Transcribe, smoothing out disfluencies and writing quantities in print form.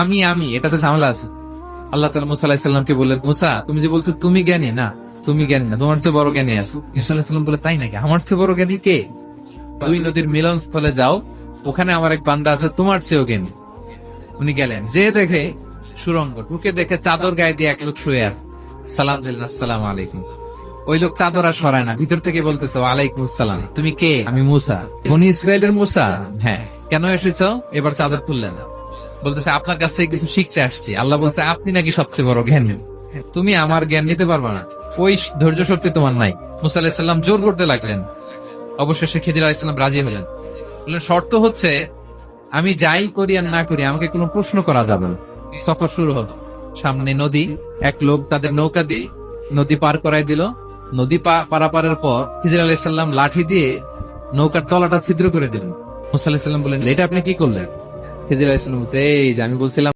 আমি এটাতে ঝামেলা আছে। আল্লাহ তাআলা মুসা আলাইহিস সালামকে বললেন, মুসা তুমি যে বলছো তুমি জ্ঞানী না, তুমি জ্ঞানী না, তোমার চেয়ে বড় জ্ঞানী আছে। ঈসা আলাইহিস সালাম বলে, তাই নাকি? আমার চেয়ে বড় জ্ঞানী কে? দুই নদীর মিলনস্থলে যাও, ওখানে আমার এক বান্দা আছে তোমার চেয়েও জ্ঞানী। উনি গেলেন, যে দেখে সুরঙ্গ, ঢুকে দেখে চাদর গায়ে দিয়ে এক লোক শুয়ে আছে। সালাম দিলেন, আসসালামু আলাইকুম। ওই লোক চাদর আর সরায় না, ভিতর থেকে বলতেছে, ওয়ালাইকুম আসসালাম, তুমি কে? আমি মুসা। বনি ইসরায়েলের মুসা? হ্যাঁ। কেন এসেছো? এবার চাদর খুললেন, বলতেছে আপনার কাছ থেকে কিছু শিখতে আসছি। আল্লাহ বলছে, আপনি নাকি সবচেয়ে বড় জ্ঞানী, তুমি আমার জ্ঞান নিতে পারবা না, ওই ধৈর্য শক্তি তোমার নাই। মুসা আলাইহিস সালাম জোর করতে লাগলেন। অবশেষে খিদির আলাইহিস সালাম রাজি হলেন। বললেন, শর্ত হচ্ছে আমি যাই করি আর না করি আমাকে কোনো প্রশ্ন করা যাবে না। সফর শুরু হলো। সামনে নদী, এক লোক তাদের নৌকা দিয়ে নদী পার করাই দিল। নদী পারাপারের পর খিজির আলাইহিস সালাম লাঠি দিয়ে নৌকার তলাটা ছিদ্র করে দিলেন। মুসা আলাইহিস সালাম বললেন, এটা আপনি কি করলেন? খিজির আলাইহিস সালাম বলছে, এই যে আমি বলছিলাম